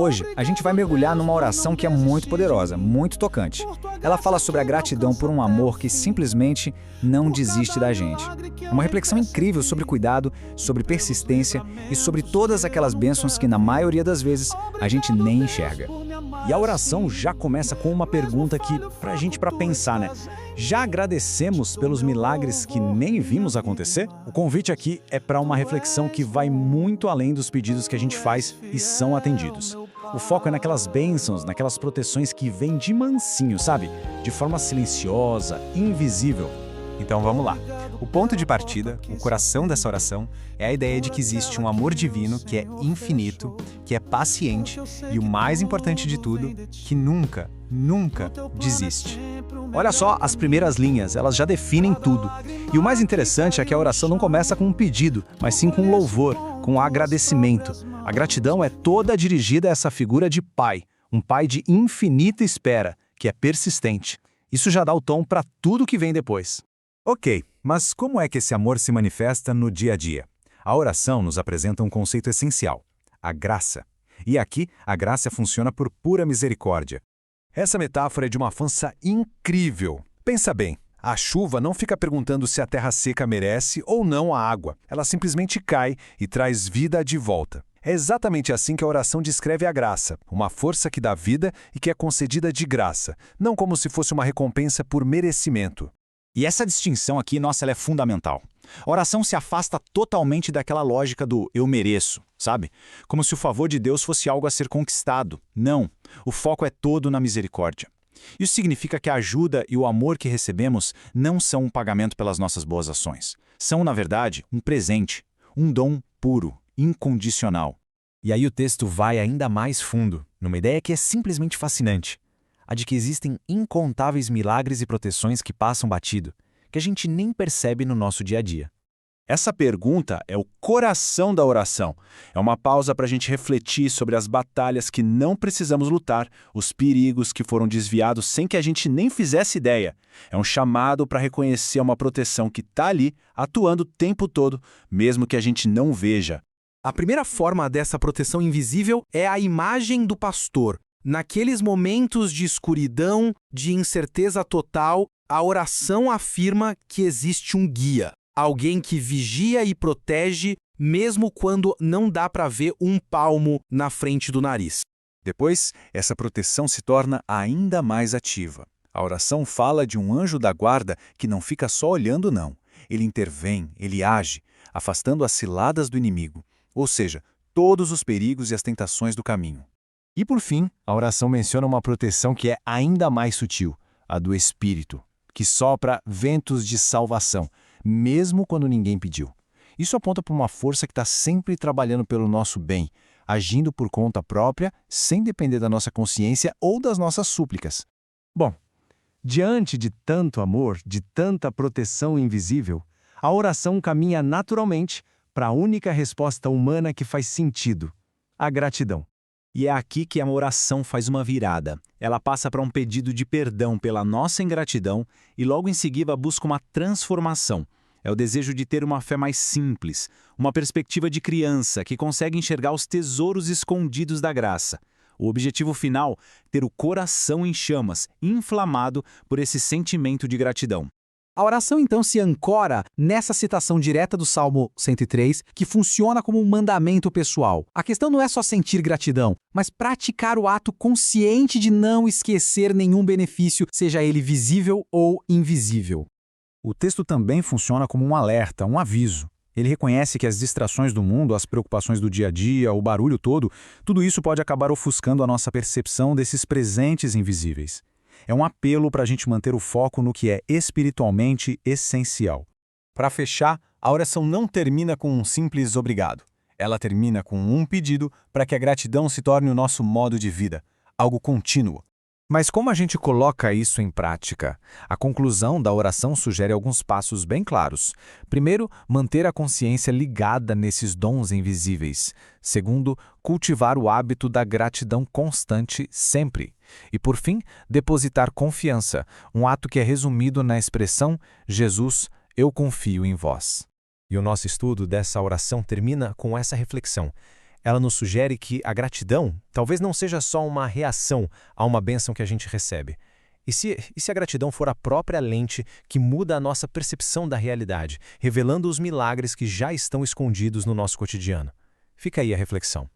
Hoje, a gente vai mergulhar numa oração que é muito poderosa, muito tocante. Ela fala sobre a gratidão por um amor que simplesmente não desiste da gente. Uma reflexão incrível sobre cuidado, sobre persistência e sobre todas aquelas bênçãos que, na maioria das vezes, a gente nem enxerga. E a oração já começa com uma pergunta aqui pra gente pensar, né? Já agradecemos pelos milagres que nem vimos acontecer? O convite aqui é para uma reflexão que vai muito além dos pedidos que a gente faz e são atendidos. O foco é naquelas bênçãos, naquelas proteções que vêm de mansinho, sabe? De forma silenciosa, invisível. Então vamos lá. O ponto de partida, o coração dessa oração, é a ideia de que existe um amor divino que é infinito, que é paciente e, o mais importante de tudo, que nunca, nunca desiste. Olha só as primeiras linhas, elas já definem tudo. E o mais interessante é que a oração não começa com um pedido, mas sim com louvor, com agradecimento. A gratidão é toda dirigida a essa figura de pai, um pai de infinita espera, que é persistente. Isso já dá o tom para tudo que vem depois. Ok, mas como é que esse amor se manifesta no dia a dia? A oração nos apresenta um conceito essencial, a graça. E aqui, a graça funciona por pura misericórdia. Essa metáfora é de uma força incrível. Pensa bem, a chuva não fica perguntando se a terra seca merece ou não a água. Ela simplesmente cai e traz vida de volta. É exatamente assim que a oração descreve a graça, uma força que dá vida e que é concedida de graça, não como se fosse uma recompensa por merecimento. E essa distinção aqui, nossa, ela é fundamental. A oração se afasta totalmente daquela lógica do eu mereço, sabe? Como se o favor de Deus fosse algo a ser conquistado. Não, o foco é todo na misericórdia. Isso significa que a ajuda e o amor que recebemos não são um pagamento pelas nossas boas ações. São, na verdade, um presente, um dom puro, incondicional. E aí o texto vai ainda mais fundo, numa ideia que é simplesmente fascinante. A de que existem incontáveis milagres e proteções que passam batido, que a gente nem percebe no nosso dia a dia. Essa pergunta é o coração da oração. É uma pausa para a gente refletir sobre as batalhas que não precisamos lutar, os perigos que foram desviados sem que a gente nem fizesse ideia. É um chamado para reconhecer uma proteção que está ali, atuando o tempo todo, mesmo que a gente não veja. A primeira forma dessa proteção invisível é a imagem do pastor. Naqueles momentos de escuridão, de incerteza total, a oração afirma que existe um guia, alguém que vigia e protege, mesmo quando não dá para ver um palmo na frente do nariz. Depois, essa proteção se torna ainda mais ativa. A oração fala de um anjo da guarda que não fica só olhando, não. Ele intervém, ele age, afastando as ciladas do inimigo, ou seja, todos os perigos e as tentações do caminho. E por fim, a oração menciona uma proteção que é ainda mais sutil, a do Espírito, que sopra ventos de salvação, mesmo quando ninguém pediu. Isso aponta para uma força que está sempre trabalhando pelo nosso bem, agindo por conta própria, sem depender da nossa consciência ou das nossas súplicas. Bom, diante de tanto amor, de tanta proteção invisível, a oração caminha naturalmente para a única resposta humana que faz sentido, a gratidão. E é aqui que a oração faz uma virada. Ela passa para um pedido de perdão pela nossa ingratidão e logo em seguida busca uma transformação. É o desejo de ter uma fé mais simples, uma perspectiva de criança que consegue enxergar os tesouros escondidos da graça. O objetivo final, ter o coração em chamas, inflamado por esse sentimento de gratidão. A oração então se ancora nessa citação direta do Salmo 103, que funciona como um mandamento pessoal. A questão não é só sentir gratidão, mas praticar o ato consciente de não esquecer nenhum benefício, seja ele visível ou invisível. O texto também funciona como um alerta, um aviso. Ele reconhece que as distrações do mundo, as preocupações do dia a dia, o barulho todo, tudo isso pode acabar ofuscando a nossa percepção desses presentes invisíveis. É um apelo para a gente manter o foco no que é espiritualmente essencial. Para fechar, a oração não termina com um simples obrigado. Ela termina com um pedido para que a gratidão se torne o nosso modo de vida, algo contínuo. Mas como a gente coloca isso em prática? A conclusão da oração sugere alguns passos bem claros. Primeiro, manter a consciência ligada nesses dons invisíveis. Segundo, cultivar o hábito da gratidão constante sempre. E por fim, depositar confiança, um ato que é resumido na expressão Jesus, eu confio em vós. E o nosso estudo dessa oração termina com essa reflexão. Ela nos sugere que a gratidão talvez não seja só uma reação a uma bênção que a gente recebe. E se a gratidão for a própria lente que muda a nossa percepção da realidade, revelando os milagres que já estão escondidos no nosso cotidiano? Fica aí a reflexão.